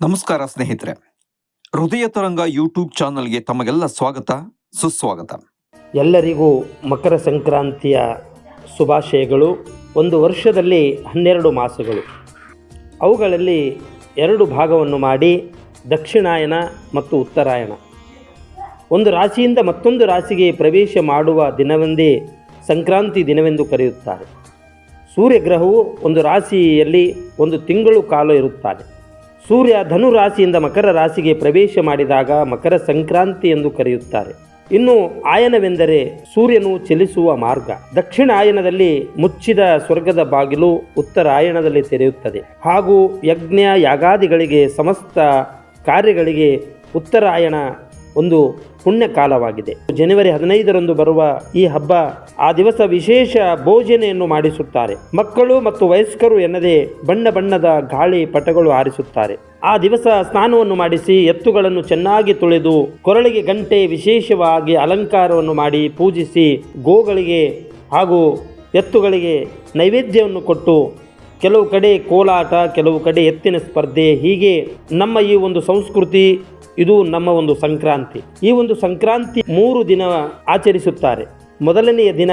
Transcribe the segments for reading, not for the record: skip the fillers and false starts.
ನಮಸ್ಕಾರ ಸ್ನೇಹಿತರೆ, ಹೃದಯ ತರಂಗ ಯೂಟ್ಯೂಬ್ ಚಾನಲ್ಗೆ ತಮಗೆಲ್ಲ ಸ್ವಾಗತ ಸುಸ್ವಾಗತ. ಎಲ್ಲರಿಗೂ ಮಕರ ಸಂಕ್ರಾಂತಿಯ ಶುಭಾಶಯಗಳು. ಒಂದು ವರ್ಷದಲ್ಲಿ 12 ಮಾಸಗಳು, ಅವುಗಳಲ್ಲಿ 2 ಭಾಗವನ್ನು ಮಾಡಿ ದಕ್ಷಿಣಾಯನ ಮತ್ತು ಉತ್ತರಾಯಣ. ಒಂದು ರಾಶಿಯಿಂದ ಮತ್ತೊಂದು ರಾಶಿಗೆ ಪ್ರವೇಶ ಮಾಡುವ ದಿನವೆಂದೇ ಸಂಕ್ರಾಂತಿ ದಿನವೆಂದು ಕರೆಯುತ್ತಾರೆ. ಸೂರ್ಯಗ್ರಹವು ಒಂದು ರಾಶಿಯಲ್ಲಿ 1 ತಿಂಗಳು ಕಾಲ ಇರುತ್ತಾನೆ. ಸೂರ್ಯ ಧನು ರಾಶಿಯಿಂದ ಮಕರ ರಾಶಿಗೆ ಪ್ರವೇಶ ಮಾಡಿದಾಗ ಮಕರ ಸಂಕ್ರಾಂತಿ ಎಂದು ಕರೆಯುತ್ತಾರೆ. ಇನ್ನು ಆಯನವೆಂದರೆ ಸೂರ್ಯನು ಚಲಿಸುವ ಮಾರ್ಗ. ದಕ್ಷಿಣಾಯನದಲ್ಲಿ ಮುಚ್ಚಿದ ಸ್ವರ್ಗದ ಬಾಗಿಲು ಉತ್ತರಾಯಣದಲ್ಲಿ ತೆರೆಯುತ್ತದೆ. ಹಾಗೂ ಯಜ್ಞ ಯಾಗಾದಿಗಳಿಗೆ ಸಮಸ್ತ ಕಾರ್ಯಗಳಿಗೆ ಉತ್ತರಾಯಣ ಒಂದು ಪುಣ್ಯ ಕಾಲವಾಗಿದೆ. ಜನವರಿ 15ರಂದು ಬರುವ ಈ ಹಬ್ಬ, ಆ ದಿವಸ ವಿಶೇಷ ಭೋಜನೆಯನ್ನು ಮಾಡಿಸುತ್ತಾರೆ. ಮಕ್ಕಳು ಮತ್ತು ವಯಸ್ಕರು ಎನ್ನದೇ ಬಣ್ಣ ಬಣ್ಣದ ಗಾಳಿ ಪಟಗಳು ಹಾರಿಸುತ್ತಾರೆ. ಆ ದಿವಸ ಸ್ನಾನವನ್ನು ಮಾಡಿಸಿ ಎತ್ತುಗಳನ್ನು ಚೆನ್ನಾಗಿ ತೊಳೆದು ಕೊರಳಿಗೆ ಗಂಟೆ ವಿಶೇಷವಾಗಿ ಅಲಂಕಾರವನ್ನು ಮಾಡಿ ಪೂಜಿಸಿ ಗೋಗಳಿಗೆ ಹಾಗೂ ಎತ್ತುಗಳಿಗೆ ನೈವೇದ್ಯವನ್ನು ಕೊಟ್ಟು, ಕೆಲವು ಕಡೆ ಕೋಲಾಟ, ಕೆಲವು ಕಡೆ ಎತ್ತಿನ ಸ್ಪರ್ಧೆ, ಹೀಗೆ ನಮ್ಮ ಈ ಒಂದು ಸಂಸ್ಕೃತಿ, ಇದು ನಮ್ಮ ಒಂದು ಸಂಕ್ರಾಂತಿ. ಈ ಒಂದು ಸಂಕ್ರಾಂತಿ 3 ದಿನ ಆಚರಿಸುತ್ತಾರೆ. ಮೊದಲನೆಯ ದಿನ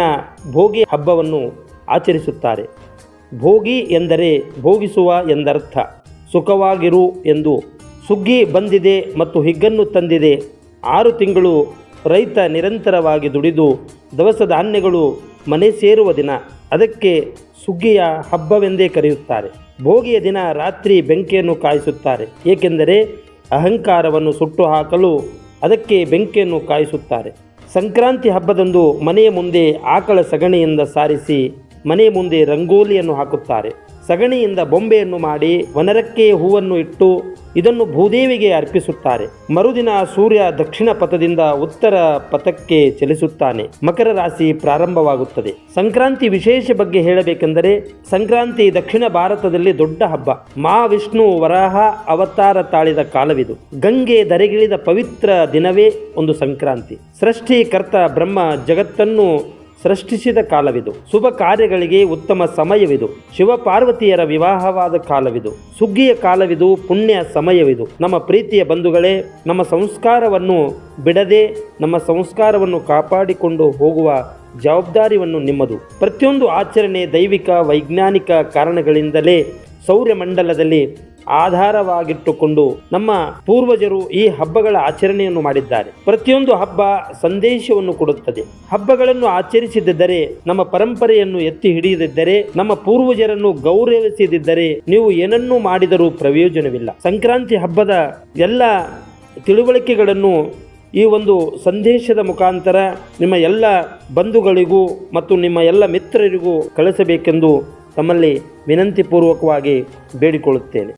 ಭೋಗಿ ಹಬ್ಬವನ್ನು ಆಚರಿಸುತ್ತಾರೆ. ಭೋಗಿ ಎಂದರೆ ಭೋಗಿಸುವ ಎಂದರ್ಥ. ಸುಖವಾಗಿರು ಎಂದು. ಸುಗ್ಗಿ ಬಂದಿದೆ ಮತ್ತು ಹಿಗ್ಗನ್ನು ತಂದಿದೆ. 6 ತಿಂಗಳು ರೈತ ನಿರಂತರವಾಗಿ ದುಡಿದು ದವಸ ಧಾನ್ಯಗಳು ಮನೆ ಸೇರುವ ದಿನ. ಅದಕ್ಕೆ ಸುಗ್ಗಿಯ ಹಬ್ಬವೆಂದೇ ಕರೆಯುತ್ತಾರೆ. ಭೋಗಿಯ ದಿನ ರಾತ್ರಿ ಬೆಂಕಿಯನ್ನು ಕಾಯಿಸುತ್ತಾರೆ. ಏಕೆಂದರೆ ಅಹಂಕಾರವನ್ನು ಸುಟ್ಟು ಹಾಕಲು ಅದಕ್ಕೆ ಬೆಂಕಿಯನ್ನು ಕಾಯಿಸುತ್ತಾರೆ. ಸಂಕ್ರಾಂತಿ ಹಬ್ಬದಂದು ಮನೆಯ ಮುಂದೆ ಆಕಳ ಸಗಣಿಯಿಂದ ಸಾರಿಸಿ ಮನೆಯ ಮುಂದೆ ರಂಗೋಲಿಯನ್ನು ಹಾಕುತ್ತಾರೆ. ಸಗಣಿಯಿಂದ ಬೊಂಬೆಯನ್ನು ಮಾಡಿ ವನರಕ್ಕೆ ಹೂವನ್ನು ಇಟ್ಟು ಇದನ್ನು ಭೂದೇವಿಗೆ ಅರ್ಪಿಸುತ್ತಾರೆ. ಮರುದಿನ ಸೂರ್ಯ ದಕ್ಷಿಣ ಪಥದಿಂದ ಉತ್ತರ ಪಥಕ್ಕೆ ಚಲಿಸುತ್ತಾನೆ. ಮಕರ ರಾಶಿ ಪ್ರಾರಂಭವಾಗುತ್ತದೆ. ಸಂಕ್ರಾಂತಿ ವಿಶೇಷ ಬಗ್ಗೆ ಹೇಳಬೇಕೆಂದರೆ, ಸಂಕ್ರಾಂತಿ ದಕ್ಷಿಣ ಭಾರತದಲ್ಲಿ ದೊಡ್ಡ ಹಬ್ಬ. ಮಹಾವಿಷ್ಣು ವರಾಹ ಅವತಾರ ತಾಳಿದ ಕಾಲವಿದು. ಗಂಗೆ ಧರೆಗಿಳಿದ ಪವಿತ್ರ ದಿನವೇ ಒಂದು ಸಂಕ್ರಾಂತಿ. ಸೃಷ್ಟಿಕರ್ತ ಬ್ರಹ್ಮ ಜಗತ್ತನ್ನು ಸೃಷ್ಟಿಸಿದ ಕಾಲವಿದು. ಶುಭ ಕಾರ್ಯಗಳಿಗೆ ಉತ್ತಮ ಸಮಯವಿದು. ಶಿವಪಾರ್ವತಿಯರ ವಿವಾಹವಾದ ಕಾಲವಿದು. ಸುಗ್ಗಿಯ ಕಾಲವಿದು. ಪುಣ್ಯ ಸಮಯವಿದು. ನಮ್ಮ ಪ್ರೀತಿಯ ಬಂಧುಗಳೇ, ನಮ್ಮ ಸಂಸ್ಕಾರವನ್ನು ಬಿಡದೆ ನಮ್ಮ ಸಂಸ್ಕಾರವನ್ನು ಕಾಪಾಡಿಕೊಂಡು ಹೋಗುವ ಜವಾಬ್ದಾರಿಯನ್ನು ನಿಮ್ಮದು. ಪ್ರತಿಯೊಂದು ಆಚರಣೆ ದೈವಿಕ ವೈಜ್ಞಾನಿಕ ಕಾರಣಗಳಿಂದಲೇ ಸೌರಮಂಡಲದಲ್ಲಿ ಆಧಾರವಾಗಿಟ್ಟುಕೊಂಡು ನಮ್ಮ ಪೂರ್ವಜರು ಈ ಹಬ್ಬಗಳ ಆಚರಣೆಯನ್ನು ಮಾಡಿದ್ದಾರೆ. ಪ್ರತಿಯೊಂದು ಹಬ್ಬ ಸಂದೇಶವನ್ನು ಕೊಡುತ್ತದೆ. ಹಬ್ಬಗಳನ್ನು ಆಚರಿಸದಿದ್ದರೆ, ನಮ್ಮ ಪರಂಪರೆಯನ್ನು ಎತ್ತಿ ಹಿಡಿಯದಿದ್ದರೆ, ನಮ್ಮ ಪೂರ್ವಜರನ್ನು ಗೌರವಿಸದಿದ್ದರೆ ನೀವು ಏನನ್ನೂ ಮಾಡಿದರೂ ಪ್ರಯೋಜನವಿಲ್ಲ. ಸಂಕ್ರಾಂತಿ ಹಬ್ಬದ ಎಲ್ಲ ತಿಳುವಳಿಕೆಗಳನ್ನು ಈ ಒಂದು ಸಂದೇಶದ ಮುಖಾಂತರ ನಿಮ್ಮ ಎಲ್ಲ ಬಂಧುಗಳಿಗೂ ಮತ್ತು ನಿಮ್ಮ ಎಲ್ಲ ಮಿತ್ರರಿಗೂ ಕಳಿಸಬೇಕೆಂದು ತಮ್ಮಲ್ಲಿ ವಿನಂತಿಪೂರ್ವಕವಾಗಿ ಬೇಡಿಕೊಳ್ಳುತ್ತೇನೆ.